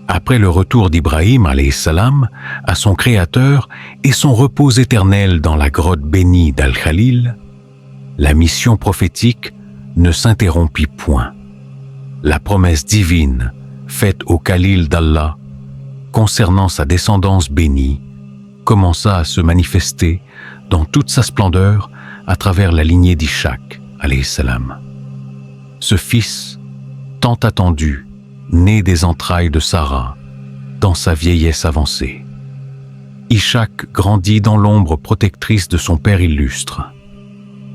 Après le retour d'Ibrahim alayhi salam à son Créateur et son repos éternel dans la grotte bénie d'Al-Khalil, la mission prophétique ne s'interrompit point. La promesse divine faite au Khalil d'Allah concernant sa descendance bénie commença à se manifester dans toute sa splendeur à travers la lignée d'Ishaq alayhi salam. Ce fils, tant attendu, né des entrailles de Sarah, dans sa vieillesse avancée. Ishaq grandit dans l'ombre protectrice de son père illustre,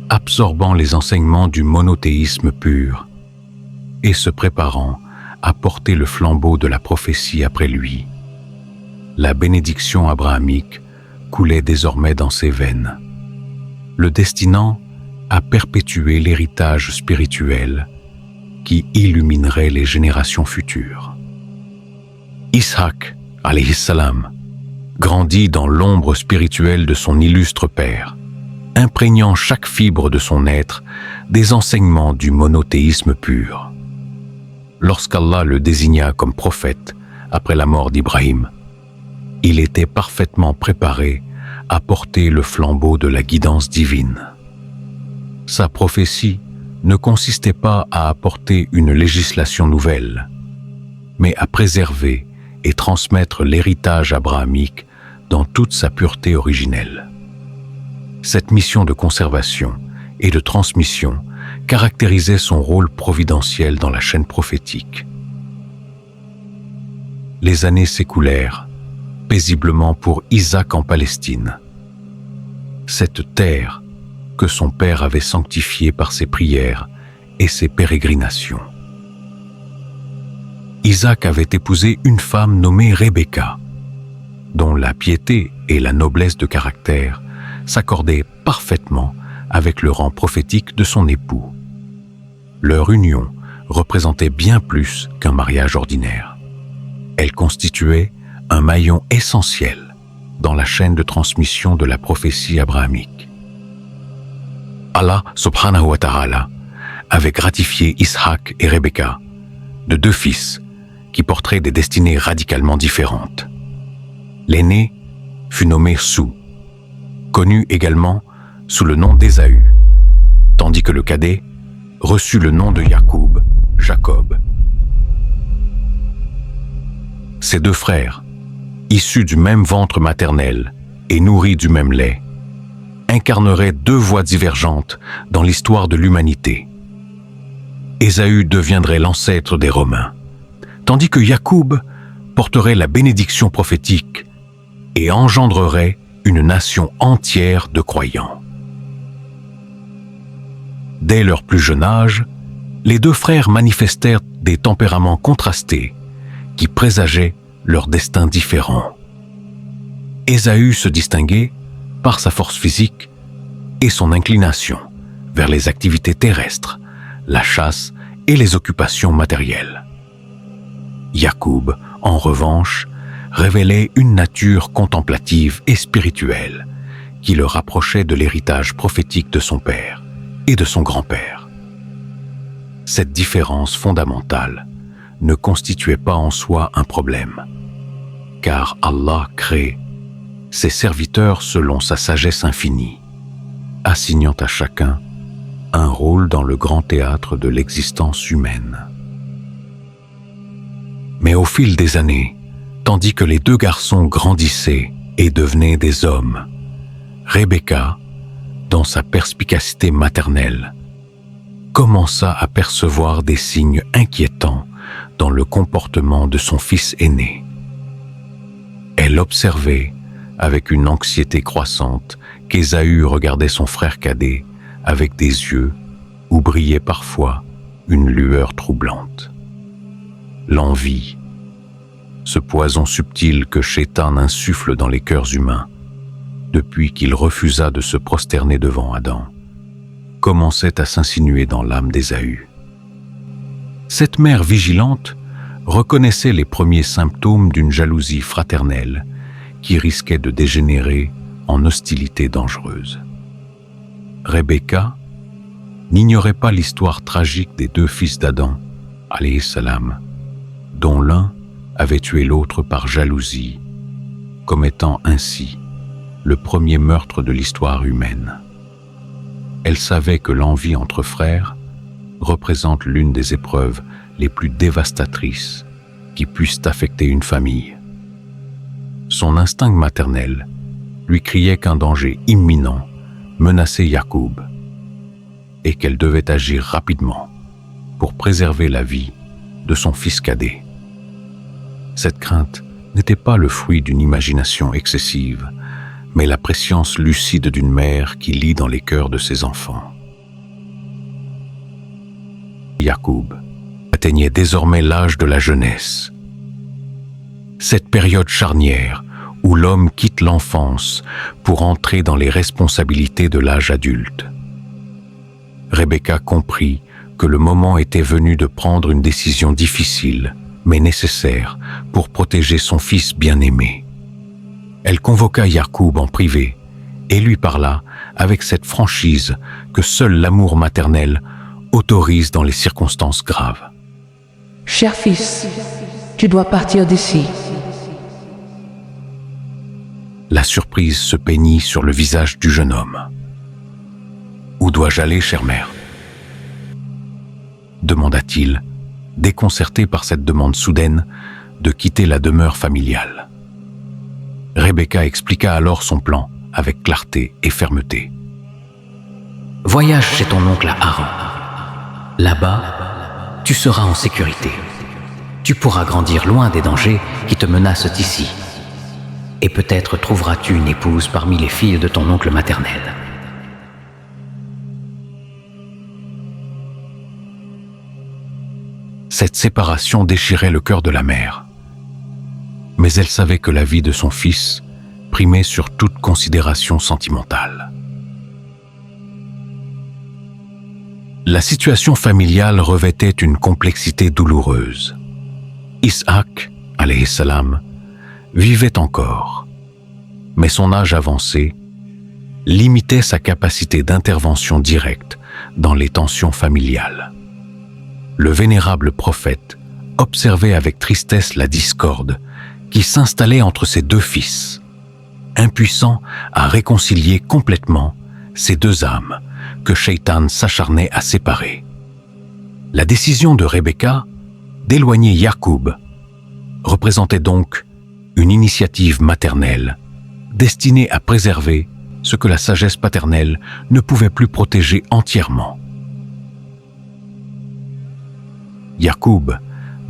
absorbant les enseignements du monothéisme pur et se préparant à porter le flambeau de la prophétie après lui. La bénédiction abrahamique coulait désormais dans ses veines, le destinant à perpétuer l'héritage spirituel qui illuminerait les générations futures. Ishaq, alayhi salam, grandit dans l'ombre spirituelle de son illustre père, imprégnant chaque fibre de son être des enseignements du monothéisme pur. Lorsqu'Allah le désigna comme prophète après la mort d'Ibrahim, il était parfaitement préparé à porter le flambeau de la guidance divine. Sa prophétie ne consistait pas à apporter une législation nouvelle, mais à préserver et transmettre l'héritage abrahamique dans toute sa pureté originelle. Cette mission de conservation et de transmission caractérisait son rôle providentiel dans la chaîne prophétique. Les années s'écoulèrent paisiblement pour Isaac en Palestine. Cette terre que son père avait sanctifiée par ses prières et ses pérégrinations. Isaac avait épousé une femme nommée Rebecca, dont la piété et la noblesse de caractère s'accordaient parfaitement avec le rang prophétique de son époux. Leur union représentait bien plus qu'un mariage ordinaire. Elle constituait un maillon essentiel dans la chaîne de transmission de la prophétie abrahamique. Allah subhanahu wa ta'ala avait gratifié Ishaq et Rebecca de 2 fils qui porteraient des destinées radicalement différentes. L'aîné fut nommé Sou, connu également sous le nom d'Ésaü, tandis que le cadet reçut le nom de Yacoub, Jacob. Ces 2 frères, issus du même ventre maternel et nourris du même lait, incarneraient 2 voies divergentes dans l'histoire de l'humanité. Ésaü deviendrait l'ancêtre des Romains, tandis que Yacoub porterait la bénédiction prophétique et engendrerait une nation entière de croyants. Dès leur plus jeune âge, les 2 frères manifestèrent des tempéraments contrastés qui présageaient leurs destins différents. Ésaü se distinguait par sa force physique et son inclination vers les activités terrestres, la chasse et les occupations matérielles. Yacoub, en revanche, révélait une nature contemplative et spirituelle qui le rapprochait de l'héritage prophétique de son père et de son grand-père. Cette différence fondamentale ne constituait pas en soi un problème, car Allah crée ses serviteurs selon sa sagesse infinie, assignant à chacun un rôle dans le grand théâtre de l'existence humaine. Mais au fil des années, tandis que les 2 garçons grandissaient et devenaient des hommes, Rebecca, dans sa perspicacité maternelle, commença à percevoir des signes inquiétants dans le comportement de son fils aîné. Elle observait avec une anxiété croissante qu'Ésaü regardait son frère cadet avec des yeux où brillait parfois une lueur troublante. L'envie, ce poison subtil que Shaitan insuffle dans les cœurs humains depuis qu'il refusa de se prosterner devant Adam, commençait à s'insinuer dans l'âme d'Ésaü. Cette mère vigilante reconnaissait les premiers symptômes d'une jalousie fraternelle qui risquait de dégénérer en hostilité dangereuse. Rebecca n'ignorait pas l'histoire tragique des 2 fils d'Adam, alayhi salam, dont l'un avait tué l'autre par jalousie, commettant ainsi le premier meurtre de l'histoire humaine. Elle savait que l'envie entre frères représente l'une des épreuves les plus dévastatrices qui puissent affecter une famille. Son instinct maternel lui criait qu'un danger imminent menaçait Yacoub et qu'elle devait agir rapidement pour préserver la vie de son fils cadet. Cette crainte n'était pas le fruit d'une imagination excessive, mais la prescience lucide d'une mère qui lit dans les cœurs de ses enfants. Yacoub atteignait désormais l'âge de la jeunesse. Cette période charnière où l'homme quitte l'enfance pour entrer dans les responsabilités de l'âge adulte. Rebecca comprit que le moment était venu de prendre une décision difficile, mais nécessaire pour protéger son fils bien-aimé. Elle convoqua Yacoub en privé et lui parla avec cette franchise que seul l'amour maternel autorise dans les circonstances graves. « Cher fils, tu dois partir d'ici. » La surprise se peignit sur le visage du jeune homme. « Où dois-je aller, chère mère ?» demanda-t-il, déconcerté par cette demande soudaine de quitter la demeure familiale. Rebecca expliqua alors son plan avec clarté et fermeté. « Voyage chez ton oncle à Haran. Là-bas, tu seras en sécurité. Tu pourras grandir loin des dangers qui te menacent ici. Et peut-être trouveras-tu une épouse parmi les filles de ton oncle maternel. » Cette séparation déchirait le cœur de la mère. Mais elle savait que la vie de son fils primait sur toute considération sentimentale. La situation familiale revêtait une complexité douloureuse. Ishaq, alayhi salam, vivait encore, mais son âge avancé limitait sa capacité d'intervention directe dans les tensions familiales. Le vénérable prophète observait avec tristesse la discorde qui s'installait entre ses deux fils, impuissant à réconcilier complètement ces deux âmes que Shaitan s'acharnait à séparer. La décision de Rebecca d'éloigner Yacoub représentait donc une initiative maternelle destinée à préserver ce que la sagesse paternelle ne pouvait plus protéger entièrement. Yacoub,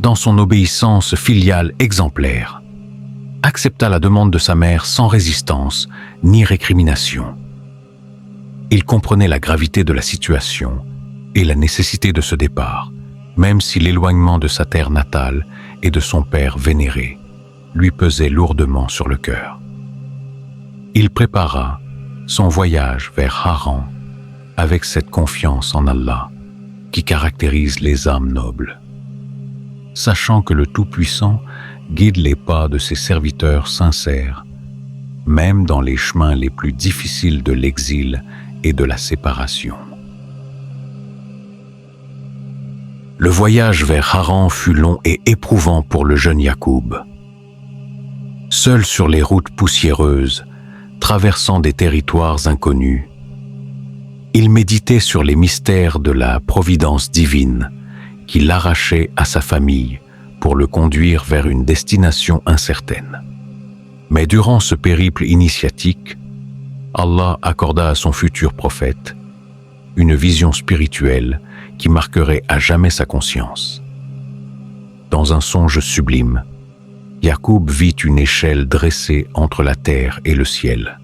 dans son obéissance filiale exemplaire, accepta la demande de sa mère sans résistance ni récrimination. Il comprenait la gravité de la situation et la nécessité de ce départ, même si l'éloignement de sa terre natale et de son père vénéré lui pesait lourdement sur le cœur. Il prépara son voyage vers Haran avec cette confiance en Allah qui caractérise les âmes nobles. Sachant que le Tout-Puissant guide les pas de ses serviteurs sincères, même dans les chemins les plus difficiles de l'exil et de la séparation. Le voyage vers Haran fut long et éprouvant pour le jeune Yacoub. Seul sur les routes poussiéreuses, traversant des territoires inconnus, il méditait sur les mystères de la providence divine qui l'arrachait à sa famille pour le conduire vers une destination incertaine. Mais durant ce périple initiatique, Allah accorda à son futur prophète une vision spirituelle qui marquerait à jamais sa conscience. Dans un songe sublime, Yacoub vit une échelle dressée entre la terre et le ciel,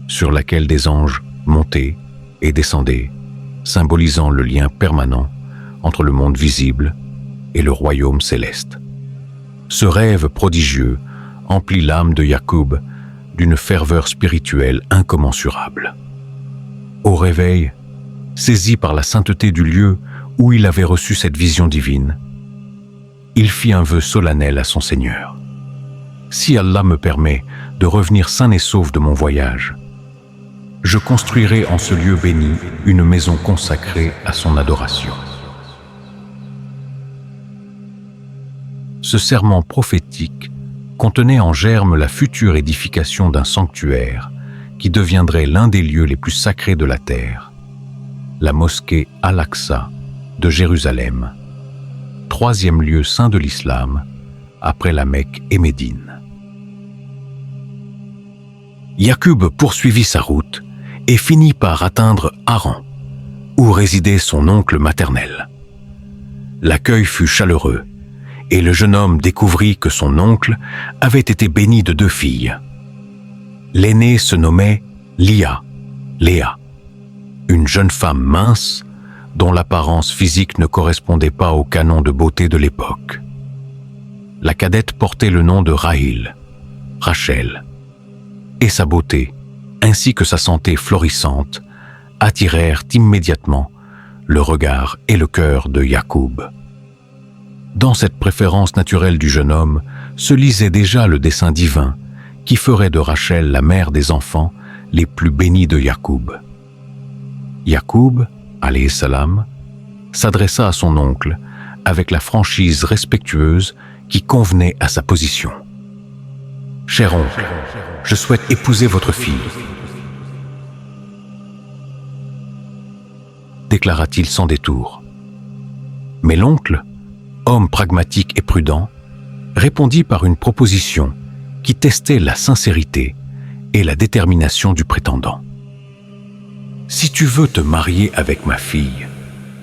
sur laquelle des anges montaient et descendaient, symbolisant le lien permanent entre le monde visible et le royaume céleste. Ce rêve prodigieux emplit l'âme de Yacoub d'une ferveur spirituelle incommensurable. Au réveil, saisi par la sainteté du lieu où il avait reçu cette vision divine, il fit un vœu solennel à son Seigneur. « Si Allah me permet de revenir sain et sauf de mon voyage, je construirai en ce lieu béni une maison consacrée à son adoration. » ce serment prophétique contenait en germe la future édification d'un sanctuaire qui deviendrait l'un des lieux les plus sacrés de la terre, la mosquée Al-Aqsa de Jérusalem, troisième lieu saint de l'islam après la Mecque et Médine. Yaqub poursuivit sa route et finit par atteindre Haran, où résidait son oncle maternel. L'accueil fut chaleureux, et le jeune homme découvrit que son oncle avait été béni de 2 filles. L'aînée se nommait Léa, une jeune femme mince dont l'apparence physique ne correspondait pas au canon de beauté de l'époque. La cadette portait le nom de Rachel, et sa beauté, ainsi que sa santé florissante, attirèrent immédiatement le regard et le cœur de Yaqub. Dans cette préférence naturelle du jeune homme se lisait déjà le dessein divin qui ferait de Rachel la mère des enfants les plus bénis de Yaqub. Yaqub, alayhi salam, s'adressa à son oncle avec la franchise respectueuse qui convenait à sa position. « Cher oncle, je souhaite épouser votre fille. » déclara-t-il sans détour. Mais l'oncle, homme pragmatique et prudent, répondit par une proposition qui testait la sincérité et la détermination du prétendant. « Si tu veux te marier avec ma fille,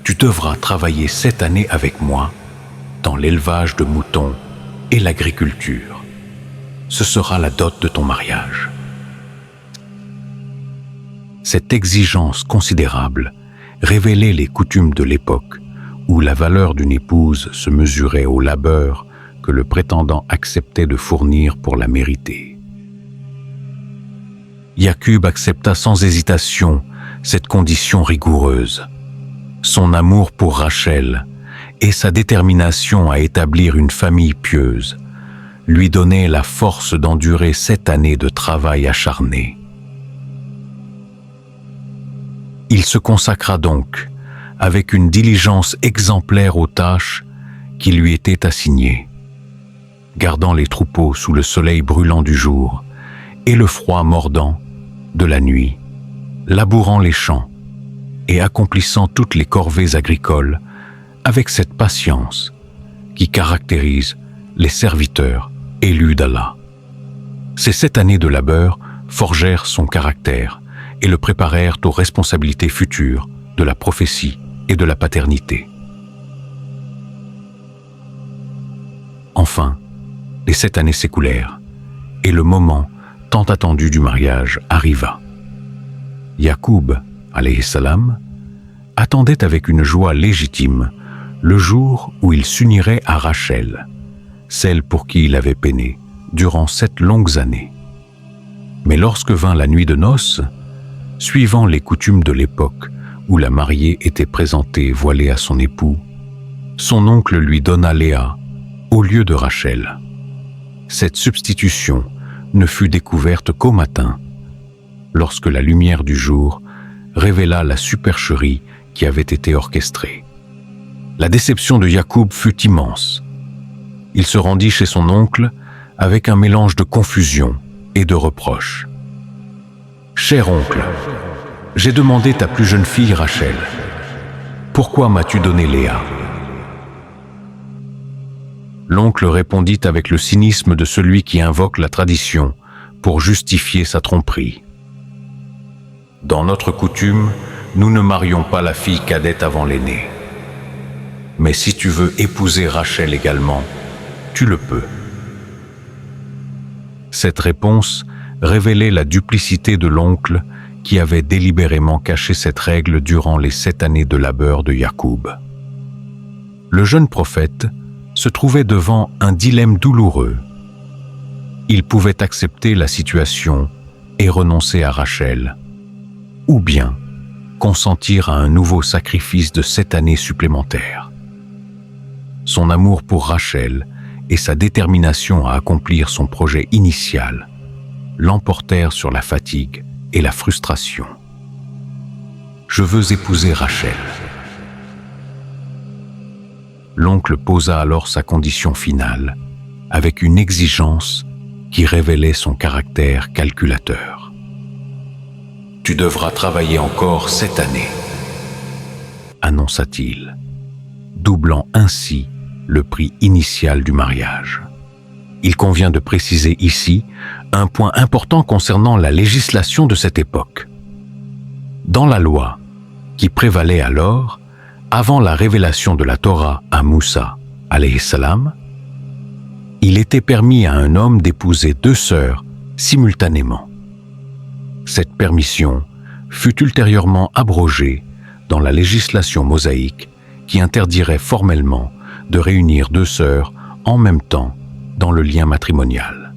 tu devras travailler 7 années avec moi dans l'élevage de moutons et l'agriculture. Ce sera la dot de ton mariage. » Cette exigence considérable révélait les coutumes de l'époque où la valeur d'une épouse se mesurait au labeur que le prétendant acceptait de fournir pour la mériter. Yaqub accepta sans hésitation cette condition rigoureuse. Son amour pour Rachel et sa détermination à établir une famille pieuse lui donnaient la force d'endurer 7 années de travail acharné. Il se consacra donc avec une diligence exemplaire aux tâches qui lui étaient assignées, gardant les troupeaux sous le soleil brûlant du jour et le froid mordant de la nuit, labourant les champs et accomplissant toutes les corvées agricoles avec cette patience qui caractérise les serviteurs élus d'Allah. Ces 7 années de labeur forgèrent son caractère et le préparèrent aux responsabilités futures de la prophétie et de la paternité. Enfin, les 7 années s'écoulèrent et le moment tant attendu du mariage arriva. Yaqub, alayhi salam, attendait avec une joie légitime le jour où il s'unirait à Rachel, celle pour qui il avait peiné durant 7 longues années. Mais lorsque vint la nuit de noces, suivant les coutumes de l'époque où la mariée était présentée voilée à son époux, son oncle lui donna Léa au lieu de Rachel. Cette substitution ne fut découverte qu'au matin, lorsque la lumière du jour révéla la supercherie qui avait été orchestrée. La déception de Yaqub fut immense. Il se rendit chez son oncle avec un mélange de confusion et de reproches. « Cher oncle, j'ai demandé ta plus jeune fille Rachel. Pourquoi m'as-tu donné Léa ?» L'oncle répondit avec le cynisme de celui qui invoque la tradition pour justifier sa tromperie. « Dans notre coutume, nous ne marions pas la fille cadette avant l'aînée. Mais si tu veux épouser Rachel également, tu le peux. » Cette réponse révélait la duplicité de l'oncle qui avait délibérément caché cette règle durant les 7 années de labeur de Yaqub. Le jeune prophète se trouvait devant un dilemme douloureux. Il pouvait accepter la situation et renoncer à Rachel, ou bien consentir à un nouveau sacrifice de 7 années supplémentaires. Son amour pour Rachel et sa détermination à accomplir son projet initial l'emportèrent sur la fatigue et la frustration. « Je veux épouser Rachel. » l'oncle posa alors sa condition finale, avec une exigence qui révélait son caractère calculateur. « Tu devras travailler encore cette année, » annonça-t-il, doublant ainsi le prix initial du mariage. Il convient de préciser ici un point important concernant la législation de cette époque. Dans la loi qui prévalait alors, avant la révélation de la Torah à Moussa, alayhi salam, il était permis à un homme d'épouser 2 sœurs simultanément. Cette permission fut ultérieurement abrogée dans la législation mosaïque qui interdirait formellement de réunir 2 sœurs en même temps dans le lien matrimonial.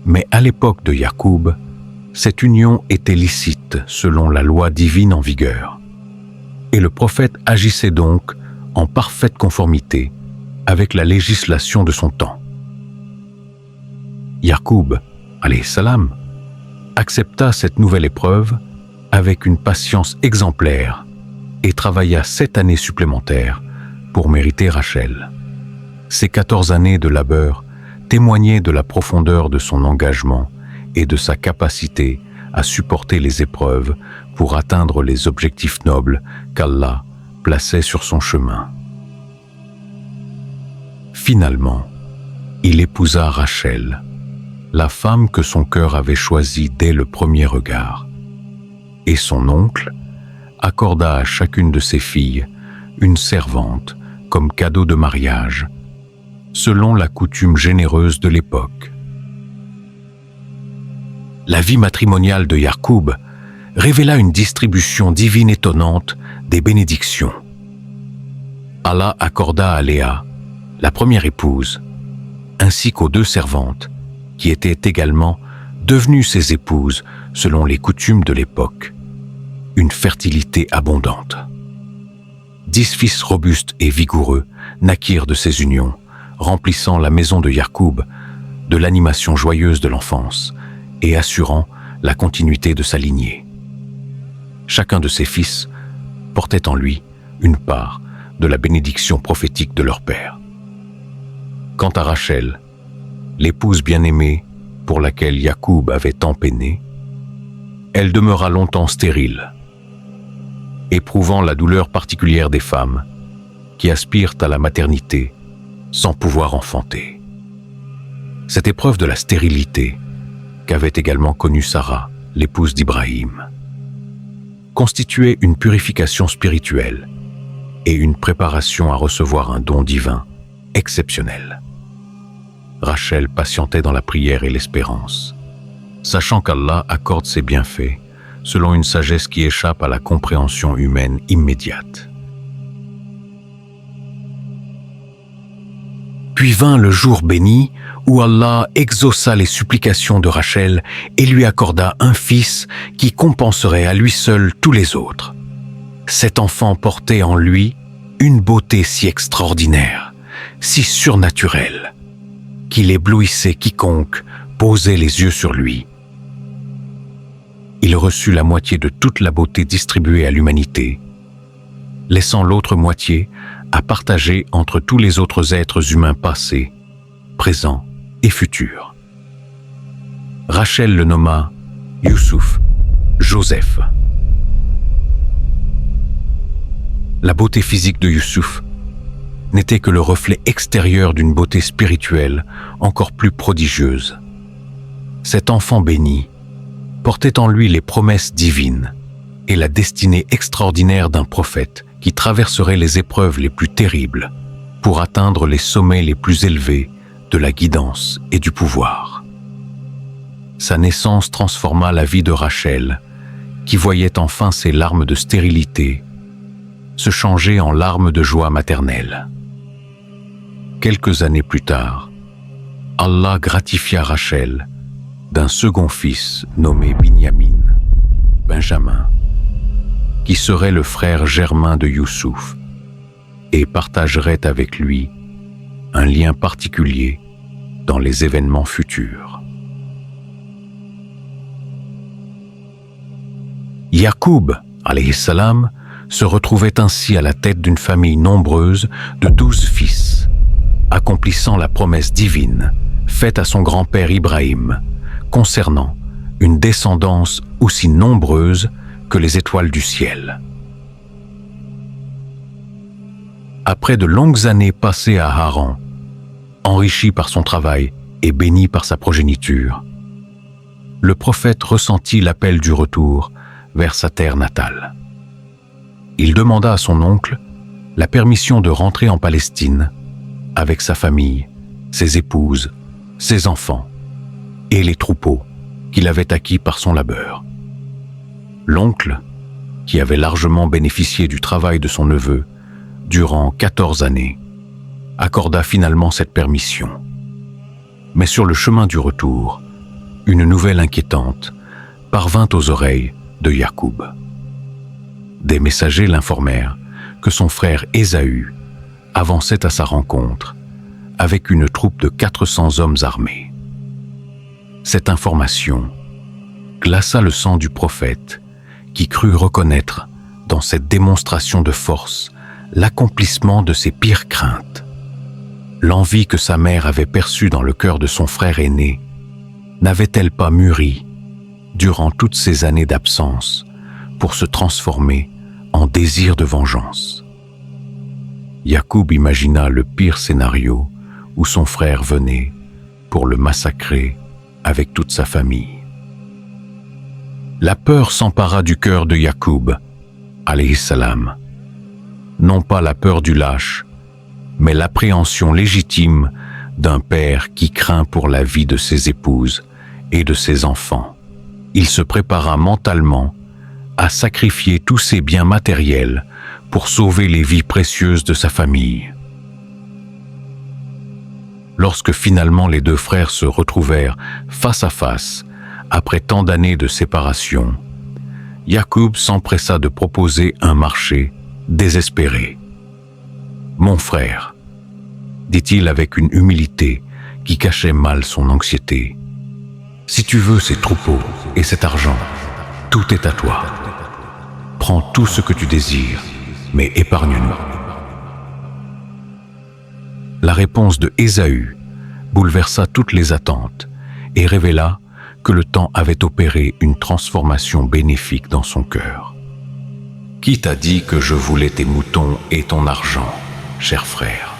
Mais à l'époque de Yacoub, cette union était licite selon la loi divine en vigueur. Et le prophète agissait donc en parfaite conformité avec la législation de son temps. Yacoub, alayhi salam, accepta cette nouvelle épreuve avec une patience exemplaire et travailla 7 années supplémentaires pour mériter Rachel. Ces 14 années de labeur témoignaient de la profondeur de son engagement et de sa capacité à supporter les épreuves pour atteindre les objectifs nobles qu'Allah plaçait sur son chemin. Finalement, il épousa Rachel, la femme que son cœur avait choisie dès le premier regard, et son oncle accorda à chacune de ses filles une servante comme cadeau de mariage, selon la coutume généreuse de l'époque. La vie matrimoniale de Yacoub révéla une distribution divine étonnante des bénédictions. Allah accorda à Léa, la première épouse, ainsi qu'aux 2 servantes, qui étaient également devenues ses épouses selon les coutumes de l'époque, une fertilité abondante. 10 fils robustes et vigoureux naquirent de ces unions, remplissant la maison de Yacoub de l'animation joyeuse de l'enfance et assurant la continuité de sa lignée. Chacun de ses fils portait en lui une part de la bénédiction prophétique de leur père. Quant à Rachel, l'épouse bien-aimée pour laquelle Yacoub avait tant peiné, elle demeura longtemps stérile, éprouvant la douleur particulière des femmes qui aspirent à la maternité sans pouvoir enfanter. Cette épreuve de la stérilité qu'avait également connue Sarah, l'épouse d'Ibrahim, constituait une purification spirituelle et une préparation à recevoir un don divin exceptionnel. Rachel patientait dans la prière et l'espérance, sachant qu'Allah accorde ses bienfaits selon une sagesse qui échappe à la compréhension humaine immédiate. Puis vint le jour béni où Allah exauça les supplications de Rachel et lui accorda un fils qui compenserait à lui seul tous les autres. Cet enfant portait en lui une beauté si extraordinaire, si surnaturelle, qu'il éblouissait quiconque posait les yeux sur lui. Il reçut la moitié de toute la beauté distribuée à l'humanité, laissant l'autre moitié à partager entre tous les autres êtres humains passés, présents et futurs. Rachel le nomma Youssouf, Joseph. La beauté physique de Youssouf n'était que le reflet extérieur d'une beauté spirituelle encore plus prodigieuse. Cet enfant béni portait en lui les promesses divines et la destinée extraordinaire d'un prophète qui traverserait les épreuves les plus terribles pour atteindre les sommets les plus élevés de la guidance et du pouvoir. Sa naissance transforma la vie de Rachel, qui voyait enfin ses larmes de stérilité se changer en larmes de joie maternelle. Quelques années plus tard, Allah gratifia Rachel d'un second fils nommé Benjamin, qui serait le frère germain de Youssouf et partagerait avec lui un lien particulier dans les événements futurs. Yacoub, alayhi salam, se retrouvait ainsi à la tête d'une famille nombreuse de 12 fils, accomplissant la promesse divine faite à son grand-père Ibrahim concernant une descendance aussi nombreuse que les étoiles du ciel. Après de longues années passées à Haran, enrichi par son travail et béni par sa progéniture, le prophète ressentit l'appel du retour vers sa terre natale. Il demanda à son oncle la permission de rentrer en Palestine avec sa famille, ses épouses, ses enfants et les troupeaux qu'il avait acquis par son labeur. L'oncle, qui avait largement bénéficié du travail de son neveu durant 14 années, accorda finalement cette permission. Mais sur le chemin du retour, une nouvelle inquiétante parvint aux oreilles de Yacoub. Des messagers l'informèrent que son frère Ésaü avançait à sa rencontre avec une troupe de 400 hommes armés. Cette information glaça le sang du prophète qui crut reconnaître dans cette démonstration de force l'accomplissement de ses pires craintes. L'envie que sa mère avait perçue dans le cœur de son frère aîné n'avait-elle pas mûri durant toutes ces années d'absence pour se transformer en désir de vengeance? Yacoub imagina le pire scénario où son frère venait pour le massacrer avec toute sa famille. La peur s'empara du cœur de Yacoub, alayhi salam. Non pas la peur du lâche, mais l'appréhension légitime d'un père qui craint pour la vie de ses épouses et de ses enfants. Il se prépara mentalement à sacrifier tous ses biens matériels pour sauver les vies précieuses de sa famille. Lorsque finalement les deux frères se retrouvèrent face à face, après tant d'années de séparation, Yacoub s'empressa de proposer un marché désespéré. « Mon frère, dit-il avec une humilité qui cachait mal son anxiété, si tu veux ces troupeaux et cet argent, tout est à toi. Prends tout ce que tu désires, mais épargne-nous. » La réponse de Ésaü bouleversa toutes les attentes et révéla que le temps avait opéré une transformation bénéfique dans son cœur. « Qui t'a dit que je voulais tes moutons et ton argent, cher frère ?»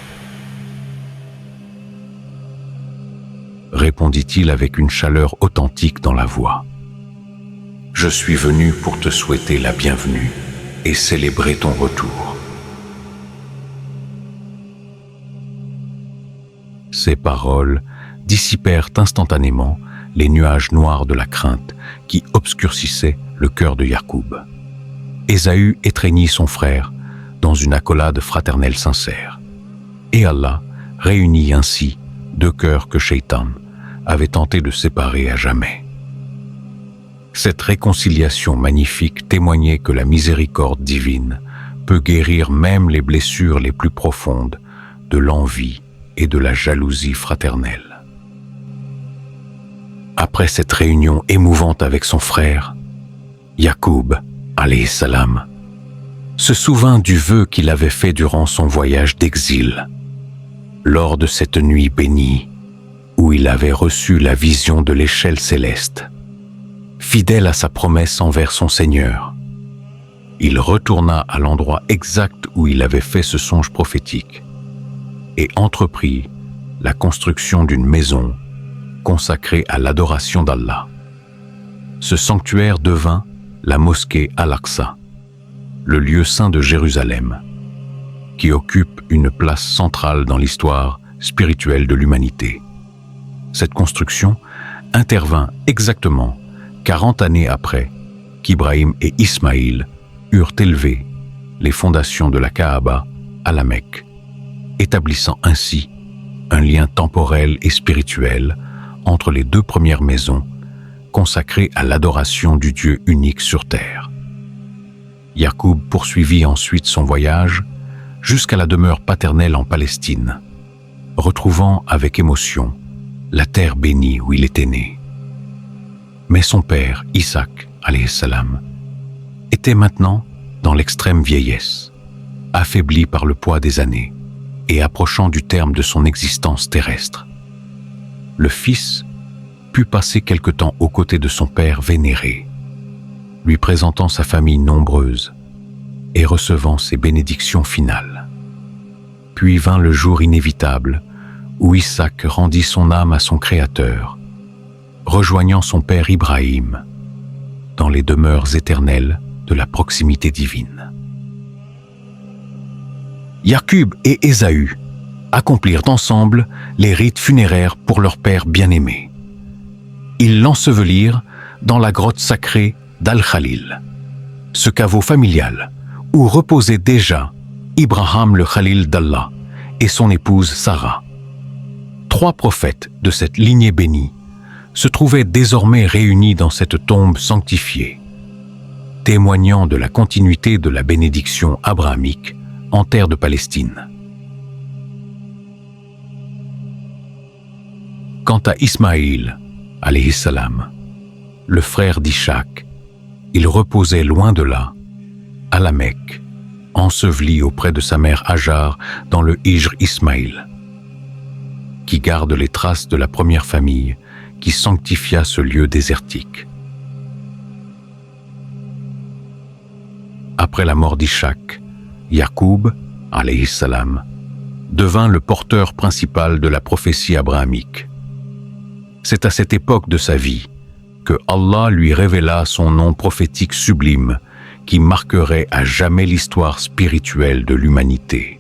répondit-il avec une chaleur authentique dans la voix. « Je suis venu pour te souhaiter la bienvenue et célébrer ton retour. » Ces paroles dissipèrent instantanément les nuages noirs de la crainte qui obscurcissaient le cœur de Yacoub. Ésaü étreignit son frère dans une accolade fraternelle sincère. Et Allah réunit ainsi deux cœurs que Shaitan avait tenté de séparer à jamais. Cette réconciliation magnifique témoignait que la miséricorde divine peut guérir même les blessures les plus profondes de l'envie et de la jalousie fraternelle. Après cette réunion émouvante avec son frère, Yacoub, alayhi salam, se souvint du vœu qu'il avait fait durant son voyage d'exil, lors de cette nuit bénie où il avait reçu la vision de l'échelle céleste. Fidèle à sa promesse envers son Seigneur, il retourna à l'endroit exact où il avait fait ce songe prophétique et entreprit la construction d'une maison consacrée à l'adoration d'Allah. Ce sanctuaire devint la mosquée Al-Aqsa, le lieu saint de Jérusalem, qui occupe une place centrale dans l'histoire spirituelle de l'humanité. Cette construction intervint exactement 40 années après qu'Ibrahim et Ismaïl eurent élevé les fondations de la Kaaba à la Mecque, établissant ainsi un lien temporel et spirituel entre les deux premières maisons consacrées à l'adoration du Dieu unique sur terre. Yacoub poursuivit ensuite son voyage jusqu'à la demeure paternelle en Palestine, retrouvant avec émotion la terre bénie où il était né. Mais son père, Isaac, alayhi salam, était maintenant dans dans l'extrême vieillesse, affaibli par le poids des années et approchant du terme de son existence terrestre. Le fils put passer quelque temps aux côtés de son père vénéré, lui présentant sa famille nombreuse et recevant ses bénédictions finales. Puis vint le jour inévitable où Isaac rendit son âme à son Créateur, rejoignant son père Ibrahim dans les demeures éternelles de la proximité divine. Yaqub et Ésaü accomplirent ensemble les rites funéraires pour leur père bien-aimé. Ils l'ensevelirent dans la grotte sacrée d'Al-Khalil, ce caveau familial où reposait déjà Ibrahim le Khalil d'Allah et son épouse Sarah. 3 prophètes de cette lignée bénie se trouvaient désormais réunis dans cette tombe sanctifiée, témoignant de la continuité de la bénédiction abrahamique en terre de Palestine. Quant à Ismaïl, alayhi salam, le frère d'Ishaq, il reposait loin de là, à la Mecque, enseveli auprès de sa mère Hajar dans le Hijr Ismaïl, qui garde les traces de la première famille qui sanctifia ce lieu désertique. Après la mort d'Ishaq, Yaqub, alayhi salam, devint le porteur principal de la prophétie abrahamique. C'est à cette époque de sa vie que Allah lui révéla son nom prophétique sublime qui marquerait à jamais l'histoire spirituelle de l'humanité.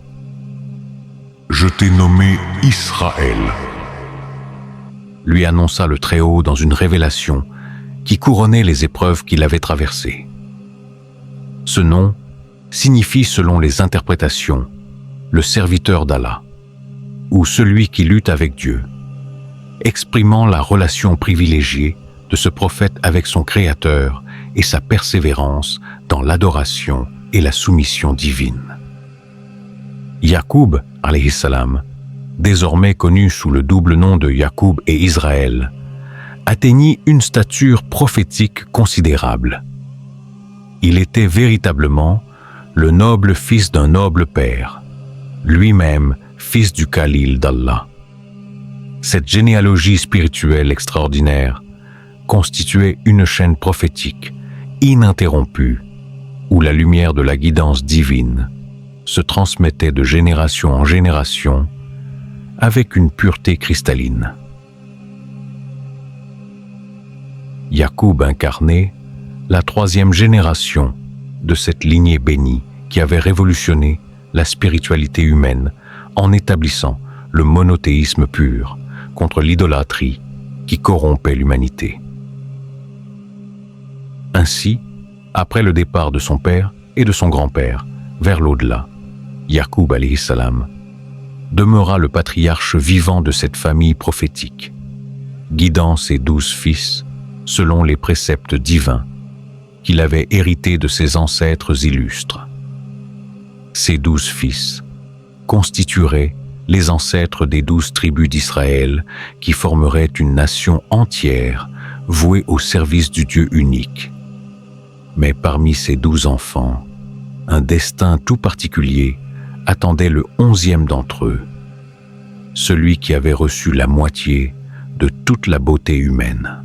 « Je t'ai nommé Israël », lui annonça le Très-Haut dans une révélation qui couronnait les épreuves qu'il avait traversées. Ce nom signifie, selon les interprétations, le serviteur d'Allah, ou celui qui lutte avec Dieu, exprimant la relation privilégiée de ce prophète avec son Créateur et sa persévérance dans l'adoration et la soumission divine. Yaqub, alayhi salam, désormais connu sous le double nom de Yaqub et Israël, atteignit une stature prophétique considérable. Il était véritablement le noble fils d'un noble père, lui-même fils du Khalil d'Allah. Cette généalogie spirituelle extraordinaire constituait une chaîne prophétique ininterrompue où la lumière de la guidance divine se transmettait de génération en génération avec une pureté cristalline. Yaqub incarnait la 3e génération de cette lignée bénie qui avait révolutionné la spiritualité humaine en établissant le monothéisme pur contre l'idolâtrie qui corrompait l'humanité. Ainsi, après le départ de son père et de son grand-père vers l'au-delà, Yaqub alayhi salam demeura le patriarche vivant de cette famille prophétique, guidant ses 12 fils selon les préceptes divins qu'il avait hérités de ses ancêtres illustres. Ces 12 fils constitueraient les ancêtres des 12 tribus d'Israël qui formeraient une nation entière vouée au service du Dieu unique. Mais parmi ces 12 enfants, un destin tout particulier attendait le 11e d'entre eux, celui qui avait reçu la moitié de toute la beauté humaine.